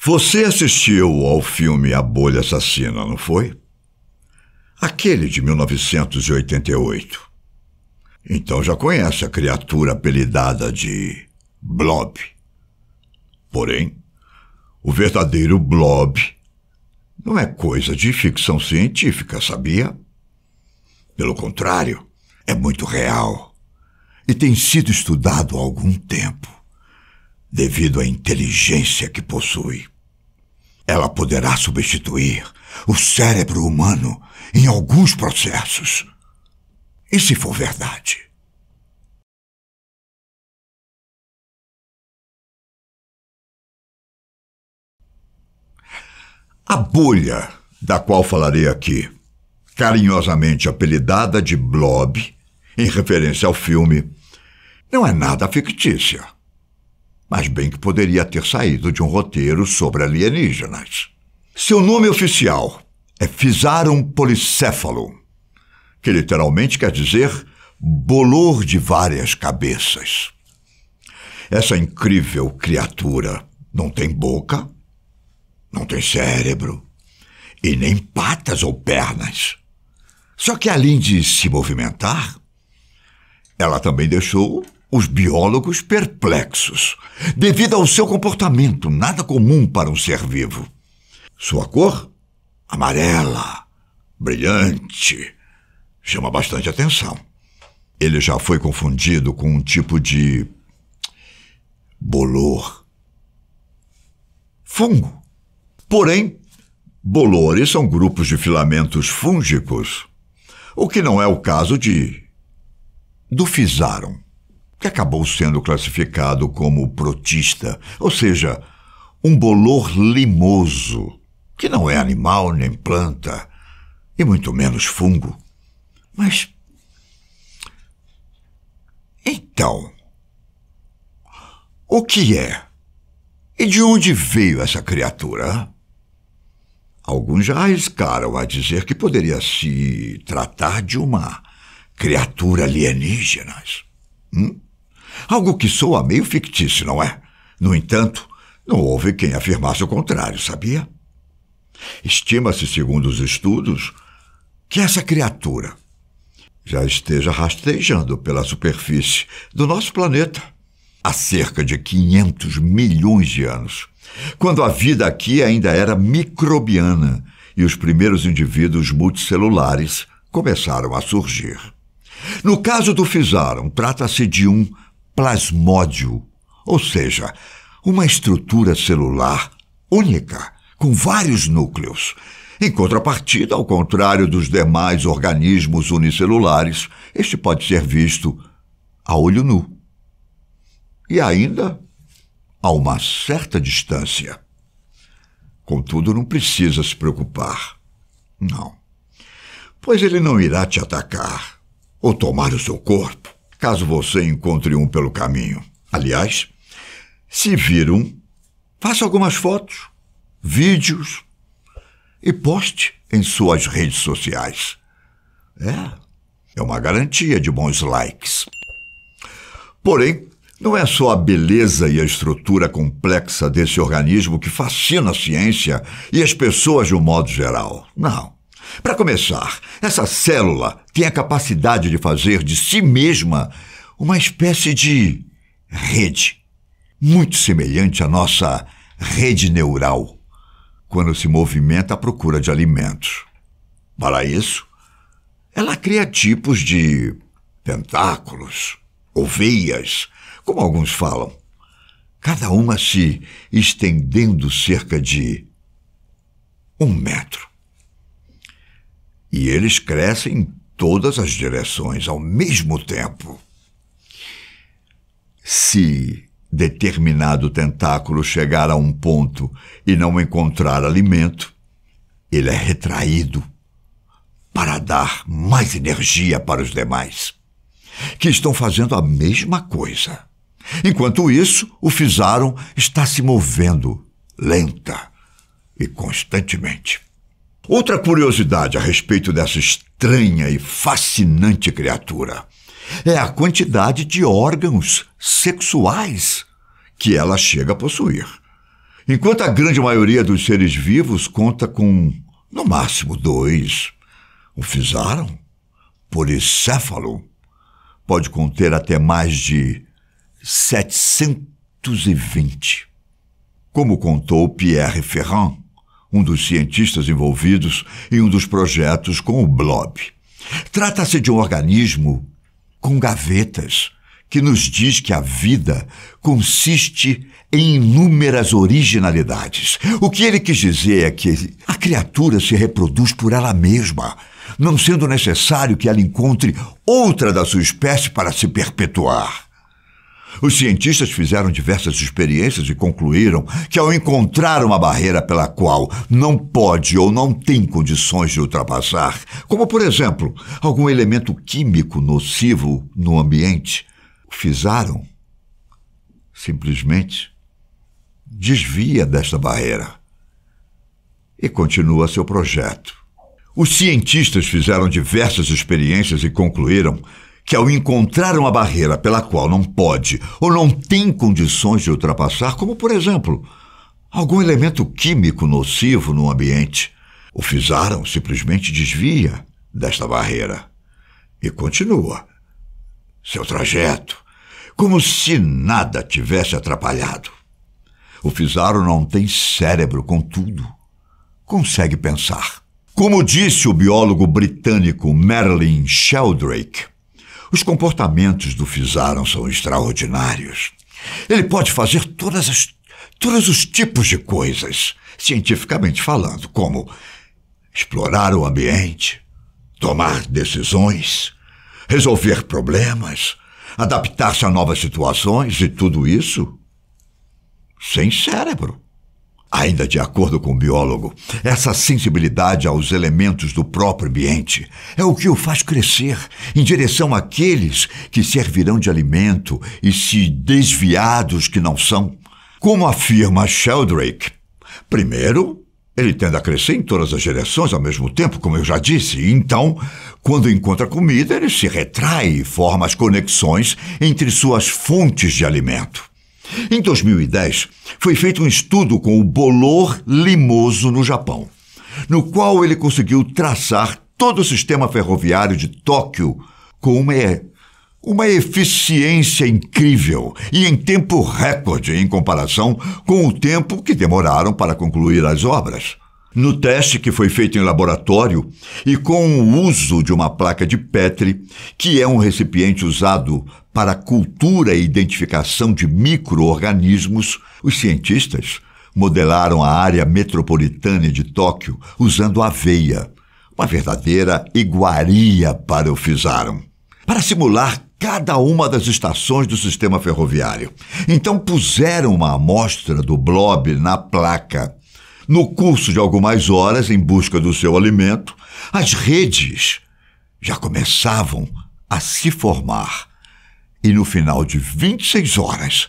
Você assistiu ao filme A Bolha Assassina, não foi? Aquele de 1988. Então já conhece a criatura apelidada de Blob. Porém, o verdadeiro Blob não é coisa de ficção científica, sabia? Pelo contrário, é muito real e tem sido estudado há algum tempo, devido à inteligência que possui. Ela poderá substituir o cérebro humano em alguns processos. E se for verdade? A bolha, da qual falarei aqui, carinhosamente apelidada de Blob, em referência ao filme, não é nada fictícia, mas bem que poderia ter saído de um roteiro sobre alienígenas. Seu nome oficial é Physarum polycephalum, que literalmente quer dizer bolor de várias cabeças. Essa incrível criatura não tem boca, não tem cérebro e nem patas ou pernas. Só que além de se movimentar, ela também deixou os biólogos perplexos, devido ao seu comportamento nada comum para um ser vivo. Sua cor, amarela, brilhante, chama bastante atenção. Ele já foi confundido com um tipo de bolor. Fungo. Porém, bolores são grupos de filamentos fúngicos, o que não é o caso do Physarum, que acabou sendo classificado como protista, ou seja, um bolor limoso, que não é animal nem planta, e muito menos fungo. Mas, então, o que é? E de onde veio essa criatura? Alguns já arriscaram a dizer que poderia se tratar de uma criatura alienígena. Algo que soa meio fictício, não é? No entanto, não houve quem afirmasse o contrário, sabia? Estima-se, segundo os estudos, que essa criatura já esteja rastejando pela superfície do nosso planeta há cerca de 500 milhões de anos, quando a vida aqui ainda era microbiana e os primeiros indivíduos multicelulares começaram a surgir. No caso do Physarum, trata-se de um plasmódio, ou seja, uma estrutura celular única, com vários núcleos. Em contrapartida, ao contrário dos demais organismos unicelulares, este pode ser visto a olho nu. E ainda a uma certa distância. Contudo, não precisa se preocupar. Não. Pois ele não irá te atacar ou tomar o seu corpo, caso você encontre um pelo caminho. Aliás, se vir um, faça algumas fotos, vídeos e poste em suas redes sociais. É uma garantia de bons likes. Porém, não é só a beleza e a estrutura complexa desse organismo que fascina a ciência e as pessoas de um modo geral. Não. Para começar, essa célula tem a capacidade de fazer de si mesma uma espécie de rede, muito semelhante à nossa rede neural, quando se movimenta à procura de alimentos. Para isso, ela cria tipos de tentáculos ou veias, como alguns falam, cada uma se estendendo cerca de 1 metro. E eles crescem em todas as direções ao mesmo tempo. Se determinado tentáculo chegar a um ponto e não encontrar alimento, ele é retraído para dar mais energia para os demais, que estão fazendo a mesma coisa. Enquanto isso, o Physarum está se movendo lenta e constantemente. Outra curiosidade a respeito dessa estranha e fascinante criatura é a quantidade de órgãos sexuais que ela chega a possuir. Enquanto a grande maioria dos seres vivos conta com, no máximo, 2, o Physaron, policéfalo, pode conter até mais de 720. Como contou Pierre Ferrand, um dos cientistas envolvidos em um dos projetos com o Blob. Trata-se de um organismo com gavetas que nos diz que a vida consiste em inúmeras originalidades. O que ele quis dizer é que a criatura se reproduz por ela mesma, não sendo necessário que ela encontre outra da sua espécie para se perpetuar. Os cientistas fizeram diversas experiências e concluíram que, ao encontrar uma barreira pela qual não pode ou não tem condições de ultrapassar, como, por exemplo, algum elemento químico nocivo no ambiente, o Physaron simplesmente desvia desta barreira e continua seu projeto. Os cientistas fizeram diversas experiências e concluíram que, ao encontrar uma barreira pela qual não pode ou não tem condições de ultrapassar, como, por exemplo, algum elemento químico nocivo no ambiente, o Physaron simplesmente desvia desta barreira e continua seu trajeto, como se nada tivesse atrapalhado. O Physaron não tem cérebro, contudo, consegue pensar. Como disse o biólogo britânico Merlin Sheldrake, os comportamentos do Physaron são extraordinários. Ele pode fazer todos os tipos de coisas, cientificamente falando, como explorar o ambiente, tomar decisões, resolver problemas, adaptar-se a novas situações e tudo isso sem cérebro. Ainda de acordo com o biólogo, essa sensibilidade aos elementos do próprio ambiente é o que o faz crescer em direção àqueles que servirão de alimento e se desviar dos que não são. Como afirma Sheldrake, primeiro, ele tende a crescer em todas as direções ao mesmo tempo, como eu já disse. Então, quando encontra comida, ele se retrai e forma as conexões entre suas fontes de alimento. Em 2010, foi feito um estudo com o bolor limoso no Japão, no qual ele conseguiu traçar todo o sistema ferroviário de Tóquio com uma eficiência incrível e em tempo recorde em comparação com o tempo que demoraram para concluir as obras. No teste que foi feito em laboratório e com o uso de uma placa de Petri, que é um recipiente usado para a cultura e identificação de micro-organismos, os cientistas modelaram a área metropolitana de Tóquio usando aveia, uma verdadeira iguaria para o Physaron, para simular cada uma das estações do sistema ferroviário. Então puseram uma amostra do blob na placa. No curso de algumas horas, em busca do seu alimento, as redes já começavam a se formar. E no final de 26 horas,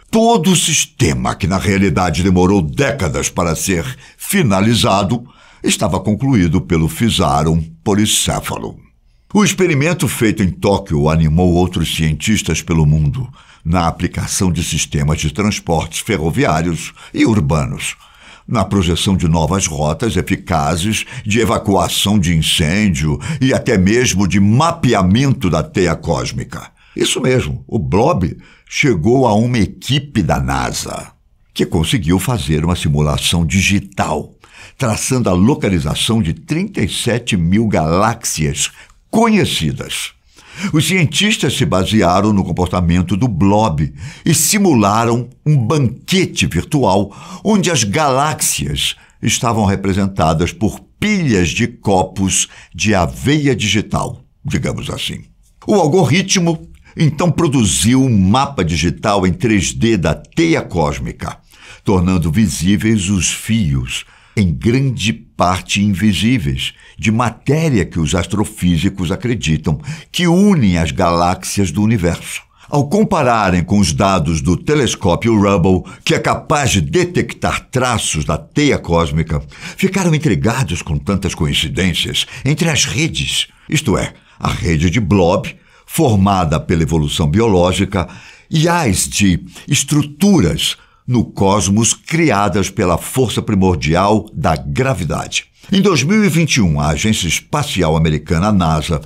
todo o sistema, que na realidade demorou décadas para ser finalizado, estava concluído pelo Physaron policéfalo. O experimento feito em Tóquio animou outros cientistas pelo mundo na aplicação de sistemas de transportes ferroviários e urbanos, na projeção de novas rotas eficazes de evacuação de incêndio e até mesmo de mapeamento da teia cósmica. Isso mesmo, o Blob chegou a uma equipe da NASA que conseguiu fazer uma simulação digital, traçando a localização de 37 mil galáxias conhecidas. Os cientistas se basearam no comportamento do Blob e simularam um banquete virtual onde as galáxias estavam representadas por pilhas de copos de aveia digital, digamos assim. O algoritmo então produziu um mapa digital em 3D da teia cósmica, tornando visíveis os fios, em grande parte invisíveis, de matéria que os astrofísicos acreditam que unem as galáxias do universo. Ao compararem com os dados do telescópio Hubble, que é capaz de detectar traços da teia cósmica, ficaram intrigados com tantas coincidências entre as redes, isto é, a rede de Blob, formada pela evolução biológica, e as de estruturas no cosmos criadas pela força primordial da gravidade. Em 2021, a Agência Espacial Americana, NASA,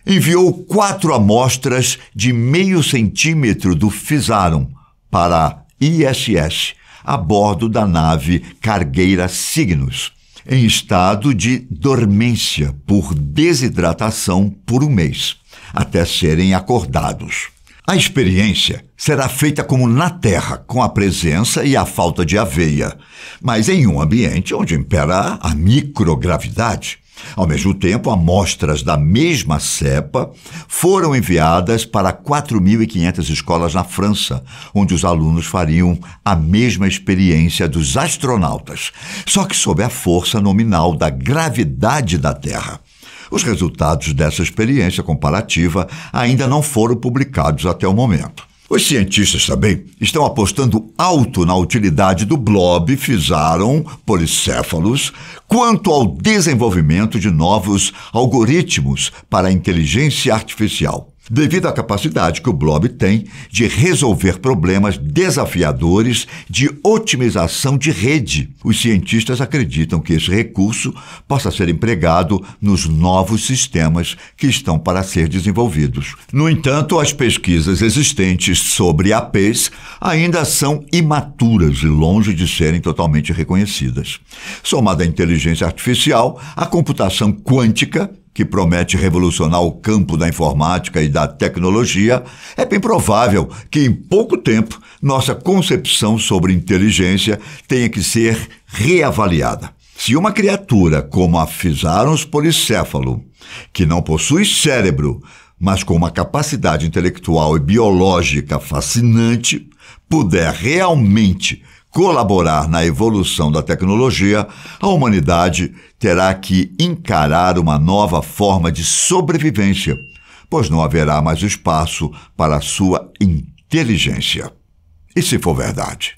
enviou 4 amostras de 0,5 centímetro do Fisaron para a ISS, a bordo da nave cargueira Cygnus, em estado de dormência por desidratação por 1 mês, até serem acordados. A experiência será feita como na Terra, com a presença e a falta de aveia, mas em um ambiente onde impera a microgravidade. Ao mesmo tempo, amostras da mesma cepa foram enviadas para 4.500 escolas na França, onde os alunos fariam a mesma experiência dos astronautas, só que sob a força nominal da gravidade da Terra. Os resultados dessa experiência comparativa ainda não foram publicados até o momento. Os cientistas também estão apostando alto na utilidade do blob Fisaron polycephalus quanto ao desenvolvimento de novos algoritmos para a inteligência artificial, devido à capacidade que o blob tem de resolver problemas desafiadores de otimização de rede. Os cientistas acreditam que esse recurso possa ser empregado nos novos sistemas que estão para ser desenvolvidos. No entanto, as pesquisas existentes sobre APs ainda são imaturas e longe de serem totalmente reconhecidas. Somada à inteligência artificial, a computação quântica, que promete revolucionar o campo da informática e da tecnologia, é bem provável que em pouco tempo nossa concepção sobre inteligência tenha que ser reavaliada. Se uma criatura como a Fisaron polycephalus, que não possui cérebro, mas com uma capacidade intelectual e biológica fascinante, puder realmente colaborar na evolução da tecnologia, a humanidade terá que encarar uma nova forma de sobrevivência, pois não haverá mais espaço para a sua inteligência. E se for verdade?